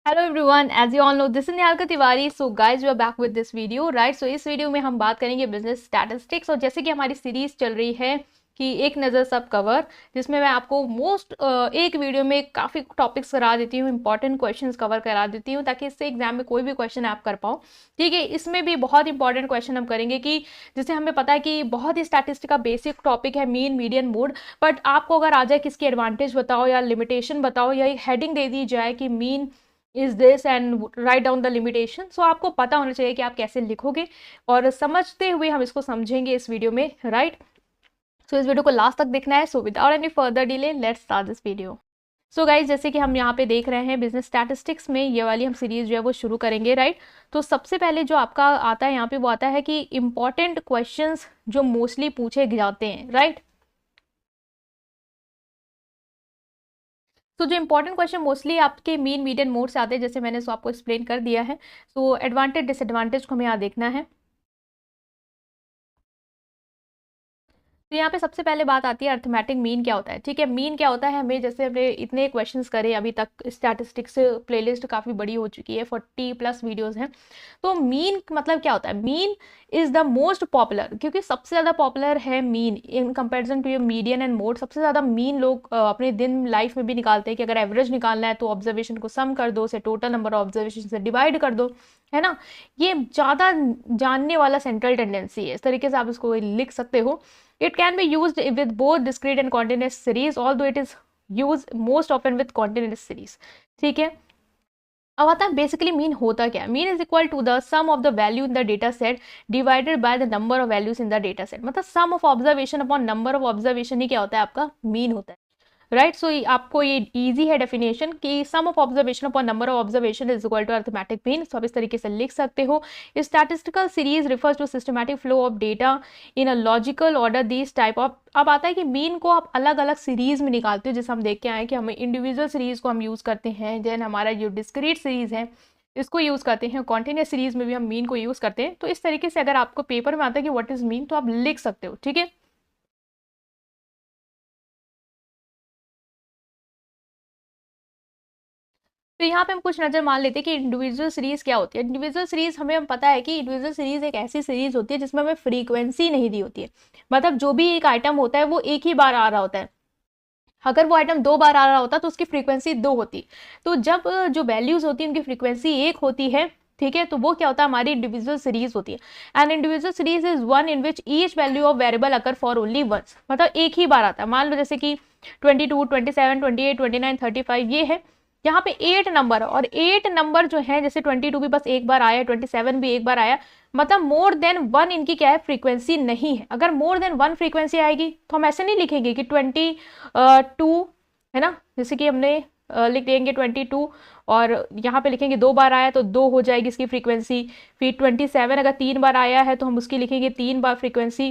Hello everyone, as you all know this is Niharika Tiwari. So guys, we are back with this video, right. So इस video में हम बात करेंगे business statistics. और जैसे कि हमारी सीरीज चल रही है कि एक नज़र सब कवर, जिसमें मैं आपको एक वीडियो में काफ़ी टॉपिक्स करा देती हूँ, इंपॉर्टेंट क्वेश्चंस कवर करा देती हूँ, ताकि इससे एग्जाम में कोई भी क्वेश्चन आप कर पाओ। ठीक है, इसमें भी बहुत इंपॉर्टेंट क्वेश्चन हम करेंगे कि जैसे हमें पता है कि बहुत ही स्टैटिस्टिक का बेसिक टॉपिक है मीन, मीडियन, मोड। बट आपको अगर आ जाए कि इसकी एडवांटेज बताओ या लिमिटेशन बताओ, या एक हेडिंग दे दी जाए कि mean is this and write down the limitation, so आपको पता होना चाहिए कि आप कैसे लिखोगे। और समझते हुए हम इसको समझेंगे इस वीडियो में, राइट। सो इस वीडियो को लास्ट तक देखना है। So without any further delay let's start this video. So guys, जैसे कि हम यहाँ पे देख रहे हैं बिजनेस स्टैटिस्टिक्स में ये वाली हम सीरीज जो है वो शुरू करेंगे, राइट। तो सबसे पहले जो आपका आता है यहाँ पे वो आता है कि इंपॉर्टेंट क्वेश्चंस जो मोस्टली पूछे जाते हैं, राइट। तो जो इंपॉर्टेंट क्वेश्चन मोस्टली आपके मीन, मीडियन, मोड से आते हैं, जैसे मैंने सो आपको एक्सप्लेन कर दिया है। सो एडवांटेज डिसएडवांटेज को हमें यहाँ देखना है। तो यहाँ पे सबसे पहले बात आती है अर्थमेटिक मीन क्या होता है। ठीक है, मीन क्या होता है, हमें जैसे हमने इतने क्वेश्चंस करे अभी तक, स्टैटिस्टिक्स प्लेलिस्ट काफ़ी बड़ी हो चुकी है, 40+ वीडियोस हैं। तो मीन मतलब क्या होता है, mean is the most popular, क्योंकि सबसे ज़्यादा पॉपुलर है mean in comparison to your median and mode. सबसे ज़्यादा मीन लोग अपने दिन लाइफ में भी निकालते हैं कि अगर एवरेज निकालना है तो ऑब्जर्वेशन को सम कर दो, उसे टोटल नंबर ऑफ ऑब्जर्वेशन से डिवाइड कर दो, है ना। ये ज़्यादा जानने वाला सेंट्रल टेंडेंसी है, इस तरीके से आप इसको लिख सकते हो। It can be used with both discrete and continuous series, although it is used most often with continuous series. ठीक है, अब आता है बेसिकली मीन होता क्या है। Mean is equal to the sum of the value in the data set divided by the number of values in the data set. मतलब sum of observation upon number of observation ही क्या होता है, आपका mean होता है, right. सो आपको ये इजी है डेफिनेशन कि sum of observation upon number of observation is equal to arithmetic mean. So आप इस तरीके से लिख सकते हो। Statistical series refers to systematic flow of data in a logical order this type of. अब आता है कि मीन को आप अलग अलग सीरीज में निकालते हो, जैसे हम देख के आए कि हमें इंडिविजुअल सीरीज को हम यूज करते हैं, देन हमारा जो डिस्क्रीट सीरीज है इसको यूज करते हैं, कॉन्टिन्यूस सीरीज में भी हम मीन को यूज करते हैं। तो इस तरीके से अगर आपको पेपर में आता है कि व्हाट इज मीन, तो आप लिख सकते हो, ठीक है। तो यहाँ पे हम कुछ नजर मान लेते हैं कि इंडिविजुअल सीरीज क्या होती है। इंडिविजुअल सीरीज हम पता है कि इंडिविजुअल सीरीज एक ऐसी सीरीज होती है जिसमें हमें फ्रीक्वेंसी नहीं दी होती है। मतलब जो भी एक आइटम होता है वो एक ही बार आ रहा होता है। अगर वो आइटम 2 बार आ रहा होता तो उसकी फ्रीक्वेंसी 2 होती। तो जब जो वैल्यूज होती है उनकी फ्रीक्वेंसी 1 होती है, ठीक है, तो वो क्या होता है, हमारी इंडिविजुअल सीरीज होती है। And individual series is one in which each value of variable occur for only once. मतलब एक ही बार आता है। मान लो जैसे कि 22, 27, 28, 29, 35 ये है। यहाँ पे 8 नंबर, और 8 नंबर जो है, जैसे 22 भी बस एक बार आया, 27 भी एक बार आया, मतलब मोर देन वन इनकी क्या है, फ्रीक्वेंसी नहीं है। अगर मोर देन वन फ्रीक्वेंसी आएगी तो हम ऐसे नहीं लिखेंगे कि 22, है ना। जैसे कि हमने लिख देंगे 22, और यहाँ पे लिखेंगे 2 बार आया तो 2 हो जाएगी इसकी फ्रीक्वेंसी। फिर 27 अगर 3 बार आया है तो हम उसकी लिखेंगे 3 बार फ्रीक्वेंसी,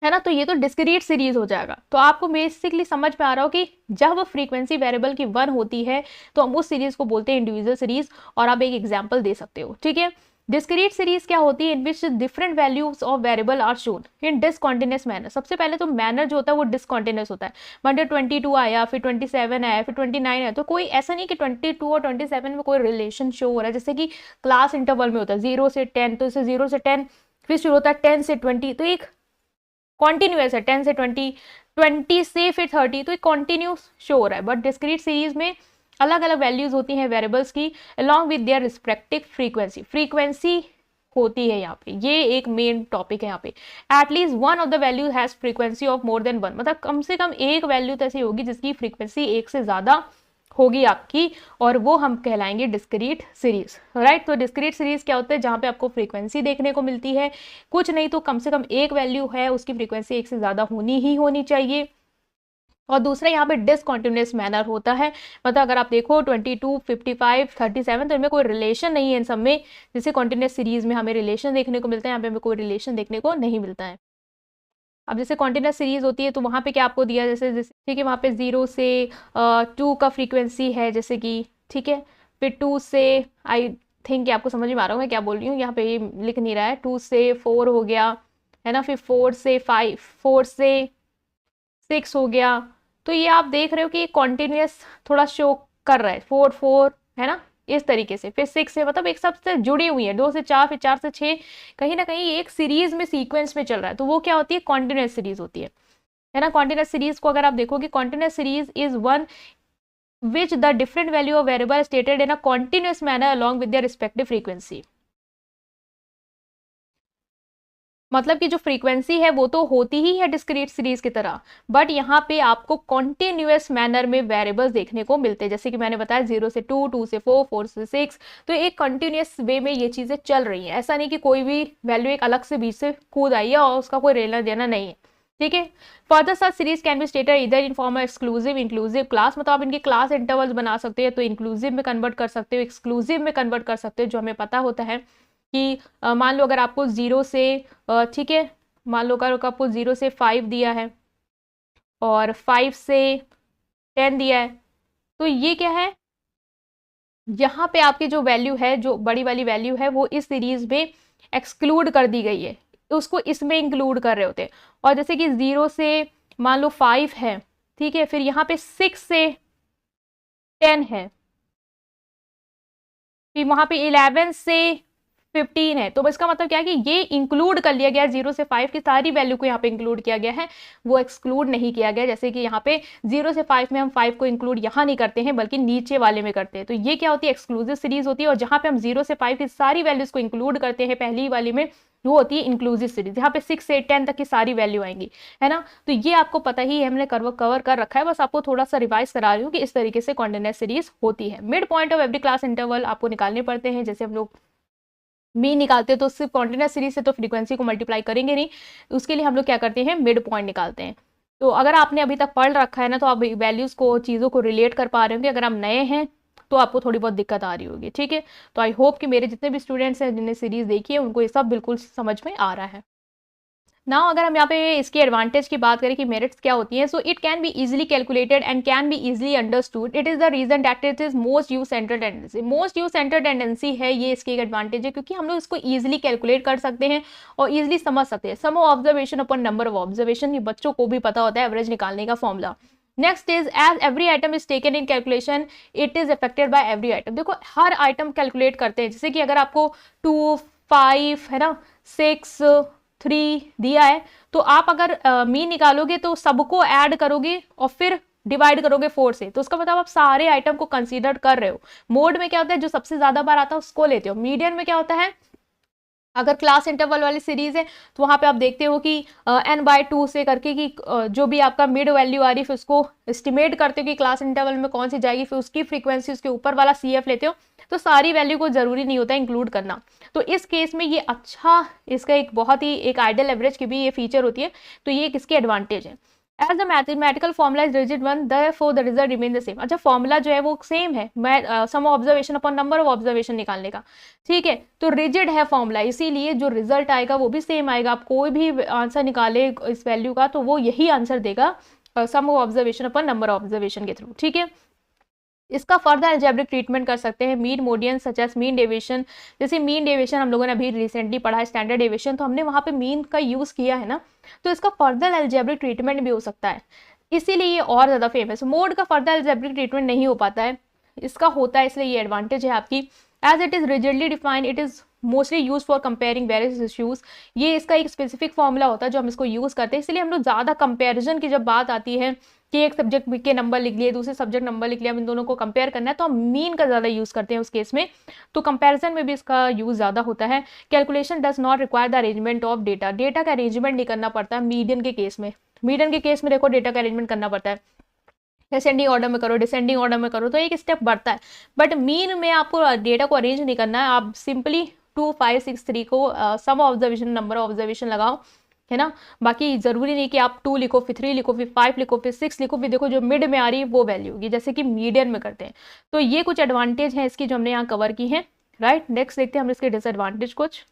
है ना। तो ये तो डिस्क्रीट सीरीज हो जाएगा। तो आपको बेसिकली समझ में आ रहा हो कि जब फ्रीक्वेंसी वेरिएबल की 1 होती है तो हम उस सीरीज को बोलते हैं इंडिविजुअल सीरीज। और आप एक एग्जांपल दे सकते हो, ठीक है। डिस्क्रीट सीरीज क्या होती है, in which different values of variable are shown in discontinuous manner. सबसे पहले तो मैनर जो होता है वो डिसकॉन्टिन्यूस होता है। मतलब 22 आया, फिर 27 आया, फिर 29 आया, तो कोई ऐसा नहीं कि 22 और 27 में कोई रिलेशन शो हो रहा है। जैसे कि क्लास इंटरवल में होता है 0 से 10, तो इसे 0 से 10 फिर शुरू होता है 10 से 20, तो एक कॉन्टिन्यूस है। 10 से 20, 20 से फिर 30, तो एक कॉन्टिन्यूस शो हो रहा है। बट डिस्क्रीट सीरीज में अलग अलग वैल्यूज होती हैं वेरिएबल्स की, along with their respective frequency. Frequency होती है यहाँ पे, ये एक मेन टॉपिक है यहाँ पे। At least one of the value has frequency of more than one. मतलब कम से कम एक वैल्यू तो ऐसी होगी जिसकी फ्रीक्वेंसी एक से ज्यादा होगी आपकी, और वो हम कहलाएंगे डिस्क्रीट सीरीज, राइट। तो डिस्क्रीट सीरीज क्या होता है, जहां पे आपको फ्रीक्वेंसी देखने को मिलती है, कुछ नहीं तो कम से कम एक वैल्यू है उसकी फ्रीक्वेंसी एक से ज्यादा होनी ही होनी चाहिए। और दूसरा यहाँ पे डिसकॉन्टिन्यूस मैनर होता है। मतलब अगर आप देखो 22, 55, 37, तो इनमें कोई रिलेशन नहीं है इन सब में। जैसे कॉन्टिन्यूस सीरीज में हमें रिलेशन देखने को मिलता है, यहाँ पे हमें कोई रिलेशन देखने को नहीं मिलता है। अब जैसे कॉन्टिन्यूस सीरीज होती है तो वहाँ पे क्या आपको दिया, जैसे जैसे ठीक है, वहाँ पे 0 से 2 का फ्रीक्वेंसी है, जैसे कि, ठीक है। फिर 2 से, आई थिंक आपको समझ में आ रहा हूँ मैं क्या बोल रही हूँ, यहाँ पे ये लिख नहीं रहा है। 2 से 4 हो गया, है ना। फिर 4 से 5, 4 से 6 हो गया। तो ये आप देख रहे हो कि कॉन्टिन्यूस थोड़ा शो कर रहा है। 4, 4, है ना, इस तरीके से। फिर 6 से मतलब एक सबसे जुड़ी हुई है, 2 से 4, फिर 4 से 6, कहीं ना कहीं एक सीरीज में सीक्वेंस में चल रहा है, तो वो क्या होती है, कॉन्टिन्यूस सीरीज होती है ना। कॉन्टिन्यूस सीरीज को अगर आप देखोगे, continuous series is one which the different value of variable stated in a continuous manner along with their respective frequency. मतलब कि जो फ्रीक्वेंसी है वो तो होती ही है डिस्क्रीट सीरीज की तरह, बट यहाँ पे आपको कॉन्टिन्यूअस मैनर में वेरिएबल्स देखने को मिलते हैं। जैसे कि मैंने बताया 0 से 2, 2 से 4, 4 से 6, तो एक कंटिन्यूअस वे में ये चीजें चल रही हैं। ऐसा नहीं कि कोई भी वैल्यू एक अलग से बीच से कूद आई है और उसका कोई लेना देना नहीं है, ठीक है। Further such series can be stated इधर in form of exclusive inclusive class, मतलब आप इनके क्लास इंटरवल्स बना सकते हैं, तो इंक्लूसिव में कन्वर्ट कर सकते हो, एक्सक्लूसिव में कन्वर्ट कर सकते हो, जो हमें पता होता है कि मान लो अगर आपको 0 से ठीक है, मान लो अगर आपको 0 से 5 दिया है और 5 से 10 दिया है, तो ये क्या है, यहाँ पे आपकी जो वैल्यू है, जो बड़ी वाली वैल्यू है, वो इस सीरीज में एक्सक्लूड कर दी गई है, तो उसको इसमें इंक्लूड कर रहे होते हैं। और जैसे कि 0 से मान लो 5 है, ठीक है, फिर यहाँ पे 6 से 10 है, फिर वहां पे 11 से 15 है, तो इसका मतलब क्या है कि ये इंक्लूड कर लिया गया, 0 से 5 की सारी वैल्यू को यहाँ पे इंक्लूड किया गया है, वो एक्सक्लूड नहीं किया गया। जैसे कि यहाँ पे 0 से 5 में हम 5 को इंक्लूड यहाँ नहीं करते हैं, बल्कि नीचे वाले में करते हैं, तो ये क्या होती है, एक्सक्लूसिव सीरीज होती है। और जहाँ पे हम 0 से 5 की सारी वैल्यूज को इंक्लूड करते हैं पहली वाली में, वो होती है इंक्लूसिव सीरीज, यहाँ पे 6 से 10 तक की सारी वैल्यू आएंगी, है ना। तो ये आपको पता ही है, हमने कवर कर रखा है, बस आपको थोड़ा सा रिवाइज करा रही हूँ कि इस तरीके से कॉन्टिन्यूअस सीरीज होती है। Mid point of every class interval आपको निकालने पड़ते हैं, जैसे हम लोग मीन निकालते हैं तो सिर्फ कॉन्टिन्यूअस सीरीज से तो फ्रीक्वेंसी को मल्टीप्लाई करेंगे नहीं, उसके लिए हम लोग क्या करते हैं, मिड पॉइंट निकालते हैं। तो अगर आपने अभी तक पढ़ रखा है ना, तो आप वैल्यूज को, चीज़ों को रिलेट कर पा रहे होंगे। अगर आप नए हैं तो आपको थोड़ी बहुत दिक्कत आ रही होगी, ठीक है। तो आई होप कि मेरे जितने भी स्टूडेंट्स हैं जिन्हें सीरीज देखी है, उनको ये सब बिल्कुल समझ में आ रहा है। नाउ अगर हम यहाँ पे इसकी एडवांटेज की बात करें कि मेरिट्स क्या होती हैं, so it can be easily calculated and can be easily understood. It is the reason that it is most use centre tendency. Most use centre tendency है, ये इसकी एक एडवांटेज है, क्योंकि हम लोग इसको इजीली कैलकुलेट कर सकते हैं और इजीली समझ सकते हैं। Sum of observation upon number of observation, ये बच्चों को भी पता होता है एवरेज निकालने का formula. Next is as every item is taken in calculation it is affected by every item. देखो हर आइटम कैलकुलेट करते हैं, जैसे कि अगर आपको 2, 5 है ना, 6, 3 दिया है, तो आप अगर मीन निकालोगे तो सबको ऐड करोगे और फिर डिवाइड करोगे 4 से, तो उसका मतलब आप सारे आइटम को कंसीडर कर रहे हो। मोड में क्या होता है, जो सबसे ज्यादा बार आता है उसको लेते हो। मीडियन में क्या होता है, अगर क्लास इंटरवल वाली सीरीज है तो वहां पे आप देखते हो कि n/2 से करके कि जो भी आपका मिड वैल्यू आ रही है, फिर उसको एस्टिमेट करते हो कि क्लास इंटरवल में कौन सी जाएगी, फिर उसकी फ्रीक्वेंसी उसके ऊपर वाला CF लेते हो। तो सारी वैल्यू को जरूरी नहीं होता इंक्लूड करना, तो इस केस में ये अच्छा, इसका एक बहुत ही एक आइडियल एवरेज की भी ये फीचर होती है, तो ये एक इसकी एडवांटेज है। As the mathematical formula is rigid one, therefore the result remain the same. अच्छा, फॉर्मूला जो है वो सेम है, sum observation upon number of observation निकालने का, ठीक है, तो रिजिड है फॉर्मूला, इसीलिए जो रिजल्ट आएगा वो भी सेम आएगा। आप कोई भी आंसर निकाले इस वैल्यू का, तो वो यही आंसर देगा, sum of observation upon number of observation के थ्रू, ठीक है। इसका फर्दर अलजेब्रिक ट्रीटमेंट कर सकते हैं mean median such as mean deviation. जैसे मीन डेविएशन हम लोगों ने अभी रिसेंटली पढ़ा है, स्टैंडर्ड डेविएशन, तो हमने वहां पे मीन का यूज किया है ना, तो इसका फर्दर अलजेब्रिक ट्रीटमेंट भी हो सकता है, इसीलिए ये और ज्यादा फेमस। मोड का फर्दर अलजेब्रिक ट्रीटमेंट नहीं हो पाता है, इसका होता है, इसलिए ये एडवांटेज है आपकी। As it is rigidly defined, it is mostly use for comparing various issues. ये इसका एक स्पेसिफिक फॉर्मूला होता है जो हम इसको यूज करते हैं, इसलिए हम लोग ज्यादा कंपेरिजन की जब बात आती है कि एक सब्जेक्ट के नंबर लिख लिए, दूसरे सब्जेक्ट नंबर लिख लिया, इन दोनों को कंपेयर करना है, तो हम मीन का ज्यादा यूज करते हैं उस केस में, तो कंपैरिजन में भी इसका यूज ज्यादा होता है। Calculation does not require the arrangement of data, data का अरेंजमेंट नहीं करना पड़ता मीडियन के केस में। मीडियन के केस में देखो डेटा का अरेंजमेंट करना पड़ता है, असेंडिंग ऑर्डर में करो, डिसेंडिंग ऑर्डर में करो, तो एक स्टेप बढ़ता है। बट मीन में आपको डेटा को अरेंज नहीं करना है, आप सिंपली 2, 5, 6, 3 को सम ऑब्जर्वेशन नंबर ऑब्जर्वेशन लगाओ, है ना। बाकी जरूरी नहीं कि आप 2 लिखो, फिर 3 लिखो, फिर 5 लिखो, फिर 6 लिखो, फिर देखो जो मिड में आ रही है वो वैल्यू होगी, जैसे कि मीडियन में करते हैं। तो ये कुछ एडवांटेज है इसकी जो हमने यहाँ कवर की है, राइट। नेक्स्ट देखते हैं हम इसके डिसएडवांटेज कुछ।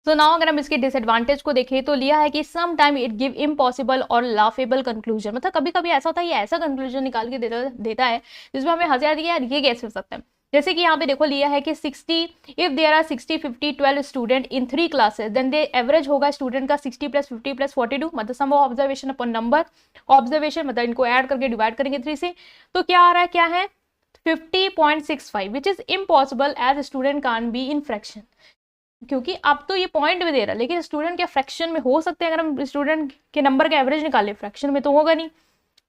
तो नाउ अगर हम इसके डिसएडवांटेज को देखें तो लिया है कि some time it give impossible और लाफेबल कंक्लूजन, मतलब कभी कभी ऐसा होता है, ये ऐसा कंक्लूजन निकाल के देता है जिसमें हमें हंसी आती है, यार ये कैसे हो सकता है। जैसे कि यहाँ पे देखो लिया है कि 60 if there are 60, 50, 12 student in 3 classes then they average होगा स्टूडेंट का 60 + 50 + 42, मतलब sum of observation upon number observation, मतलब इनको ऐड करके डिवाइड करेंगे 3 से, तो क्या आ रहा है, क्या है 50.65 which is impossible as student can be in fraction, क्योंकि अब तो ये पॉइंट में दे रहा है लेकिन स्टूडेंट क्या फ्रैक्शन में हो सकते हैं? अगर हम स्टूडेंट के नंबर का एवरेज निकालें फ्रैक्शन में तो होगा नहीं।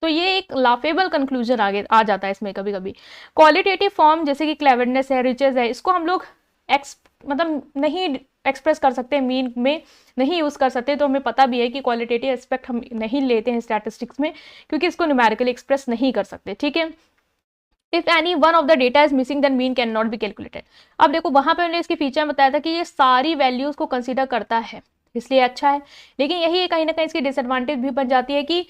तो ये एक लाफेबल कंक्लूजन आगे आ जाता है इसमें कभी कभी। क्वालिटेटिव फॉर्म जैसे कि क्लेवरनेस है, रिचेस है, इसको हम लोग मतलब नहीं एक्सप्रेस कर सकते, मीन में नहीं यूज कर सकते। तो हमें पता भी है कि क्वालिटेटिव एस्पेक्ट हम नहीं लेते हैं स्टैटिस्टिक्स में, क्योंकि इसको न्यूमेरिकली एक्सप्रेस नहीं कर सकते, ठीक है। If any one of the data is missing then mean can not be calculated. अब देखो वहां पे मैंने इसके फीचर में बताया था कि ये सारी वैल्यूज को कंसीडर करता है, इसलिए अच्छा है। लेकिन यही कहीं ना कहीं इसकी डिसएडवांटेज भी बन जाती है कि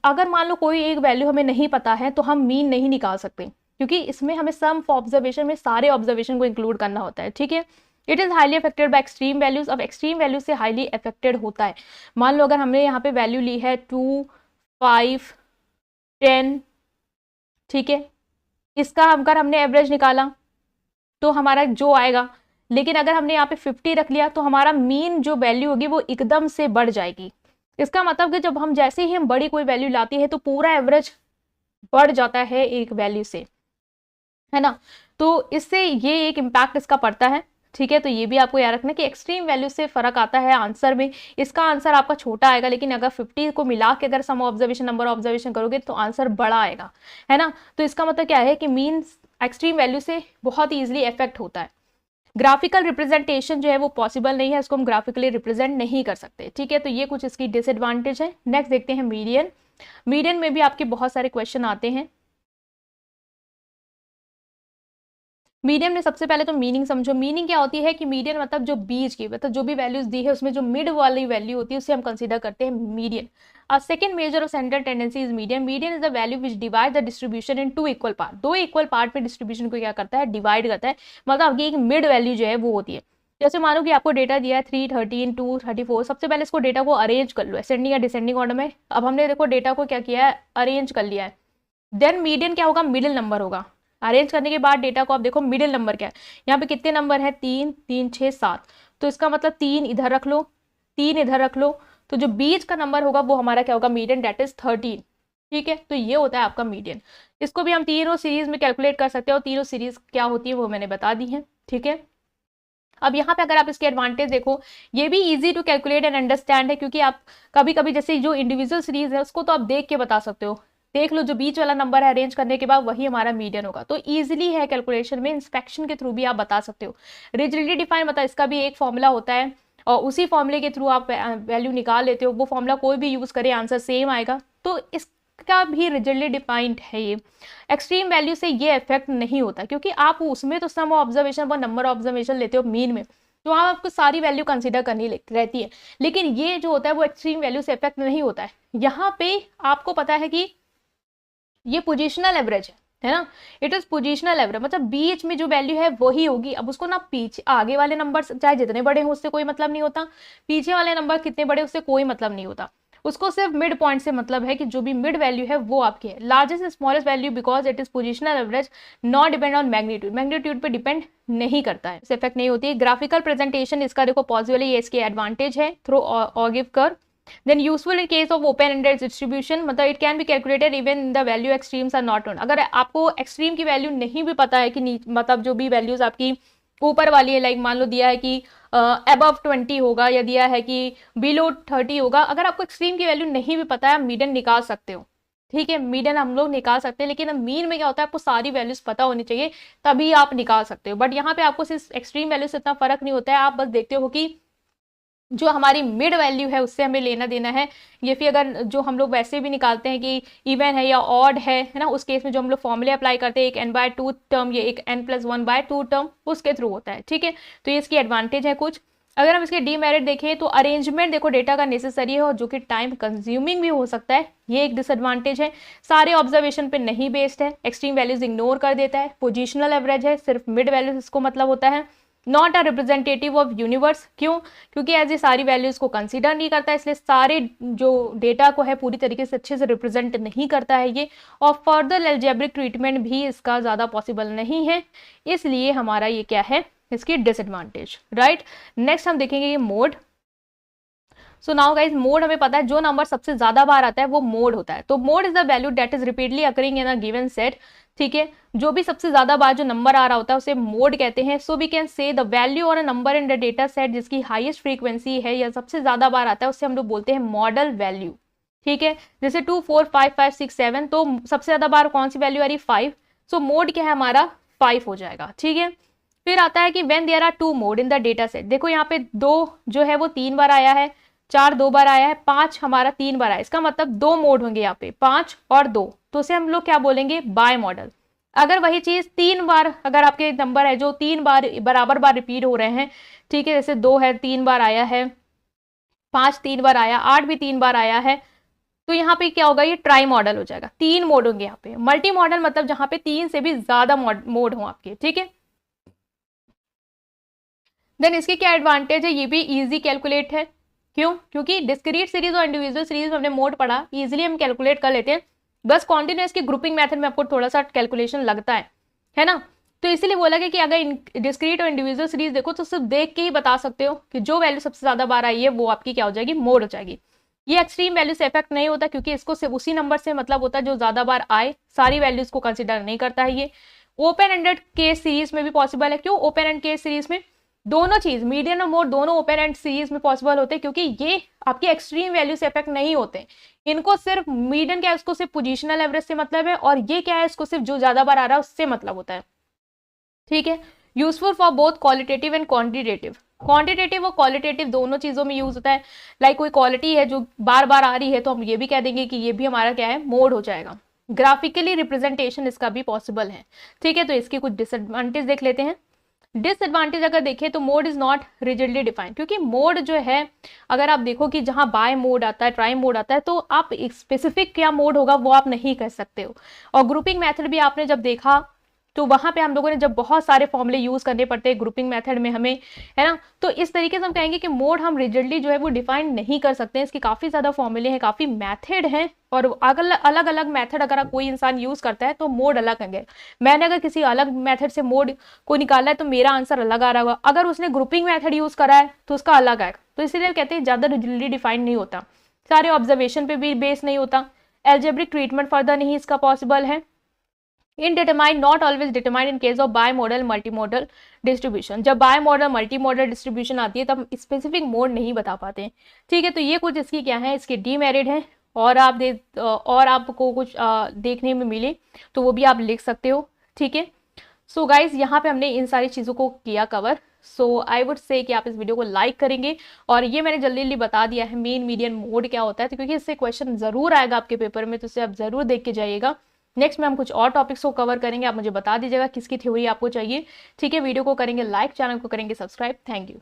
अगर मान लो कोई एक वैल्यू हमें नहीं पता है तो हम मीन नहीं निकाल सकते, क्योंकि इसमें हमें सम ऑब्जर्वेशन में सारे ऑब्जर्वेशन को इंक्लूड करना होता है, ठीक है। It is highly affected by extreme values. अब एक्सट्रीम वैल्यूज से हाईली अफेक्टेड होता है। मान लो अगर हमने यहाँ पे वैल्यू ली है 2, 5, 10, ठीक है, इसका अगर हमने एवरेज निकाला तो हमारा जो आएगा, लेकिन अगर हमने यहाँ पे 50 रख लिया तो हमारा मीन जो वैल्यू होगी वो एकदम से बढ़ जाएगी। इसका मतलब कि जब हम जैसे ही हम बड़ी कोई वैल्यू लाती है तो पूरा एवरेज बढ़ जाता है एक वैल्यू से, है ना। तो इससे ये एक इम्पैक्ट इसका पड़ता है, ठीक है। तो ये भी आपको याद रखना कि एक्सट्रीम वैल्यू से फर्क आता है आंसर में। इसका आंसर आपका छोटा आएगा, लेकिन अगर 50 को मिला के अगर सम ऑब्जर्वेशन नंबर ऑब्जर्वेशन करोगे तो आंसर बड़ा आएगा, है ना। तो इसका मतलब क्या है कि मीन एक्सट्रीम वैल्यू से बहुत ईजिली इफेक्ट होता है। ग्राफिकल रिप्रेजेंटेशन जो है वो पॉसिबल नहीं है, इसको हम ग्राफिकली रिप्रेजेंट नहीं कर सकते, ठीक है। तो ये कुछ इसकी डिसएडवांटेज है। नेक्स्ट देखते हैं मीडियन। मीडियन में भी आपके बहुत सारे क्वेश्चन आते हैं। मीडियन में सबसे पहले तो मीनिंग समझो। मीनिंग क्या होती है कि मीडियन मतलब जो बीच की, मतलब जो भी वैल्यूज दी है उसमें जो मिड वाली वैल्यू होती है उसे हम कंसीडर करते हैं median. Second measure of central tendency is median. Median is the value which divide the distribution in 2 equal part. 2 equal part में डिस्ट्रीब्यूशन को क्या करता है? डिवाइड करता है। मतलब एक मिड वैल्यू जो है वो होती है। जैसे मानो कि आपको डेटा दिया है 3, 13, 2, 34। सबसे पहले इसको डेटा को अरेंज कर लो असेंडिंग या डिसेंडिंग ऑर्डर में। अब हमने देखो डेटा को क्या किया है? अरेंज कर लिया है। देन मीडियन क्या होगा? मिडिल नंबर होगा। अरेंज करने के बाद डेटा को आप देखो मिडिल नंबर क्या है। यहाँ पे कितने नंबर है? 3, 3, 6, 7। तो इसका मतलब 3 इधर रख लो, 3 इधर रख लो, तो जो बीच का नंबर होगा वो हमारा क्या होगा? मीडियन, डेट इज 13, ठीक है। तो ये होता है आपका मीडियन। इसको भी हम तीनों सीरीज में कैलकुलेट कर सकते हैं और तीनों सीरीज क्या होती है वो मैंने बता दी है, ठीक है। अब यहाँ पे अगर आप इसके एडवांटेज देखो, ये भी easy to calculate and understand है, क्योंकि आप कभी कभी जैसे जो इंडिविजुअल सीरीज है उसको तो आप देख के बता सकते हो। देख लो जो बीच वाला नंबर है अरेंज करने के बाद वही हमारा मीडियन होगा। तो इजीली है कैलकुलेशन में, इंस्पेक्शन के थ्रू भी आप बता सकते हो। रिजिडिटी डिफाइन मतलब इसका भी एक फॉर्मूला होता है और उसी फॉर्मूले के थ्रू आप वैल्यू निकाल लेते हो। वो फॉर्मूला कोई भी यूज करे आंसर सेम आएगा। तो इसका भी रिजिडली डिफाइंड है ये। एक्सट्रीम वैल्यू से ये इफेक्ट नहीं होता, क्योंकि आप उसमें तो सम ऑब्जर्वेशन व नंबर ऑब्जर्वेशन लेते हो मीन में, तो वहाँ आपको सारी वैल्यू कंसीडर करनी रहती है। लेकिन ये जो होता है वो एक्सट्रीम वैल्यू से इफेक्ट नहीं होता है। यहाँ पे आपको पता है कि ये पोजिशनल एवरेज है ना। इट इज पोजिशनल एवरेज, मतलब बीच में जो वैल्यू है वही होगी। अब उसको ना पीछे आगे वाले नंबर चाहे जितने बड़े हो उससे कोई मतलब नहीं होता, पीछे वाले नंबर कितने बड़े उससे कोई मतलब नहीं होता। उसको सिर्फ मिड पॉइंट से मतलब है कि जो भी मिड वैल्यू है वो आपकी है। Largest smallest value because it is positional average, not depend on magnitude. Magnitude पे डिपेंड नहीं करता है, इफेक्ट नहीं होती है। ग्राफिकल प्रेजेंटेशन इसका देखो पॉसिबल है, ये इसकी एडवांटेज है through ogive curve. Then useful in case of open-ended distribution, मतलब it can be calculated even the value extremes are not known। अगर आपको एक्सट्रीम की वैल्यू नहीं भी पता है कि मतलब जो भी वैल्यूज आपकी ऊपर वाली है, लाइक मान लो दिया है कि अबव 20 होगा या दिया है कि बिलो 30 होगा, अगर आपको एक्सट्रीम की वैल्यू नहीं भी पता है मीडियन निकाल सकते हो, ठीक है। मीडियन हम लोग निकाल सकते हैं, लेकिन मीन में क्या होता है आपको सारी वैल्यूज पता होनी चाहिए तभी आप निकाल सकते हो। बट यहाँ पे आपको सिर्फ एक्सट्रीम वैल्यू से इतना फर्क नहीं होता है। आप बस देखते हो कि जो हमारी मिड वैल्यू है उससे हमें लेना देना है, ये फिर अगर जो हम लोग वैसे भी निकालते हैं कि इवन है या ऑड है ना, उस केस में जो हम लोग फॉर्मूले अप्लाई करते हैं एक n/2 टर्म, ये एक n+1/2 टर्म उसके थ्रू होता है, ठीक है। तो ये इसकी एडवांटेज है कुछ। अगर हम इसके डीमेरिट देखें तो अरेंजमेंट देखो डेटा का नेसेसरी है और जो कि टाइम कंज्यूमिंग भी हो सकता है, ये एक डिसएडवांटेज है। सारे ऑब्जर्वेशन पे नहीं बेस्ड है, एक्सट्रीम वैल्यूज इग्नोर कर देता है। पोजिशनल एवरेज है, सिर्फ मिड वैल्यूज इसको मतलब होता है। Not a representative of universe, क्यों? क्योंकि एज ये सारी वैल्यूज को कंसीडर नहीं करता, इसलिए सारे जो डेटा को है पूरी तरीके से अच्छे से रिप्रेजेंट नहीं करता है ये। और फर्दर एल्जेब्रिक ट्रीटमेंट भी इसका ज़्यादा पॉसिबल नहीं है, इसलिए हमारा ये क्या है? इसकी डिसएडवांटेज, राइट। नेक्स्ट हम देखेंगे ये mode. So now guys mode हमें पता है जो नंबर सबसे ज्यादा बार आता है वो मोड होता है। तो mode is the value that is repeatedly occurring in a given set. ठीक है, जो भी सबसे ज्यादा बार जो नंबर आ रहा होता है उसे मोड कहते हैं। So we can say the value और a number in the data set जिसकी हाईएस्ट फ्रीक्वेंसी है या सबसे ज्यादा बार आता है उससे हम लोग बोलते हैं मॉडल वैल्यू। ठीक है, जैसे 2 4 5 5 6 7 तो सबसे ज्यादा बार कौन सी वैल्यू आ रही 5। सो मोड क्या है हमारा 5 हो जाएगा। ठीक है, फिर आता है कि when there are 2 mode in the data set. देखो यहाँ पे 2 जो है वो 3 बार आया है, 4 2 बार आया है, 5 हमारा 3 बार आया, इसका मतलब 2 मोड होंगे यहाँ पे 5 और 2, तो उसे हम लोग क्या बोलेंगे बाय मॉडल। अगर वही चीज 3 बार अगर आपके नंबर है जो 3 बार बराबर बार रिपीट हो रहे हैं, ठीक है, जैसे 2 है 3 बार आया है, 5 3 बार आया, 8 भी 3 बार आया है, तो यहाँ पे क्या होगा ये ट्राई मॉडल हो जाएगा। 3 मोड होंगे यहाँ पे। मल्टी मॉडल मतलब जहां पे 3 से भी ज्यादा मोड हो आपके। ठीक है, देन इसके क्या एडवांटेज है, ये भी इजी कैलकुलेट है। क्यों? क्योंकि डिस्क्रीट सीरीज और इंडिविजुअल सीरीज में हमने मोड पढ़ा, इजीली हम कैलकुलेट कर लेते हैं। बस कॉन्टिन्यूस की ग्रुपिंग मेथड में आपको थोड़ा सा कैलकुलेशन लगता है ना। तो इसीलिए बोला गया कि अगर डिस्क्रीट और इंडिविजुअल सीरीज देखो तो सिर्फ देख के ही बता सकते हो कि जो वैल्यू सबसे ज्यादा बार आई है वो आपकी क्या हो जाएगी, मोड हो जाएगी। ये एक्सट्रीम वैल्यू से इफेक्ट नहीं होता क्योंकि इसको सिर्फ उसी नंबर से मतलब होता है जो ज्यादा बार आए, सारी वैल्यूज को कंसिडर नहीं करता है ये। ओपन एंडेड केस सीरीज में भी पॉसिबल है। क्यों ओपन एंड केस सीरीज में? दोनों चीज मीडियन और मोड दोनों ओपन एंड सीरीज में पॉसिबल होते हैं क्योंकि ये आपकी एक्सट्रीम वैल्यू से इफेक्ट नहीं होते। इनको सिर्फ मीडियन क्या है उसको सिर्फ पोजिशनल एवरेज से मतलब है, और ये क्या है इसको सिर्फ जो ज्यादा बार आ रहा है उससे मतलब होता है। ठीक है, useful for both qualitative and quantitative. Quantitative और क्वालिटेटिव दोनों चीजों में यूज होता है। लाइक कोई क्वालिटी है जो बार बार आ रही है तो हम ये भी कह देंगे कि ये भी हमारा क्या है, मोड हो जाएगा। ग्राफिकली रिप्रेजेंटेशन इसका भी पॉसिबल है। ठीक है, तो इसकी कुछ डिसएडवांटेज देख लेते हैं। डिसएडवांटेज अगर देखें तो mode is not rigidly defined, क्योंकि मोड जो है अगर आप देखो कि जहां बाय मोड आता है, ट्राई मोड आता है, तो आप स्पेसिफिक क्या मोड होगा वो आप नहीं कर सकते हो। और ग्रुपिंग मेथड भी आपने जब देखा तो वहां पे हम लोगों ने जब बहुत सारे फॉर्मूले यूज करने पड़ते हैं ग्रुपिंग मेथड में हमें, है ना, तो इस तरीके से हम कहेंगे कि मोड हम रिजिडली जो है वो डिफाइन नहीं कर सकते हैं। इसके काफी ज्यादा फॉर्मूले हैं, काफी मेथड हैं, और अलग अलग मेथड अगर कोई इंसान यूज करता है तो मोड अलग है। मैंने अगर किसी अलग मेथड से मोड को निकाला है तो मेरा आंसर अलग आ रहा होगा, अगर उसने ग्रुपिंग मेथड यूज करा है तो उसका अलग आएगा। तो इसीलिए कहते हैं ज्यादा रिजिडली डिफाइन नहीं होता, सारे ऑब्जर्वेशन पे भी बेस नहीं होता, एल्जेब्रिक ट्रीटमेंट फर्दर नहीं इसका पॉसिबल है। Indeterminate not always determined in case of bimodal multimodal distribution. जब bimodal multimodal distribution आती है तब स्पेसिफिक मोड नहीं बता पाते हैं। ठीक है, तो ये कुछ इसकी क्या है, इसके डीमेरिट है, और आपको कुछ देखने में मिले तो वो भी आप लिख सकते हो। ठीक है, सो गाइज यहाँ पे हमने इन सारी चीज़ों को किया cover. So I would say कि आप इस वीडियो को लाइक करेंगे, और ये मैंने जल्दी जल्दी बता दिया है मेन मीडियन मोड क्या होता है, तो क्योंकि इससे क्वेश्चन जरूर आएगा आपके पेपर में, तो इसे आप जरूर देख के जाइएगा। नेक्स्ट में हम कुछ और टॉपिक्स को कवर करेंगे, आप मुझे बता दीजिएगा किसकी थ्योरी आपको चाहिए। ठीक है, वीडियो को करेंगे लाइक, चैनल को करेंगे सब्सक्राइब। Thank you.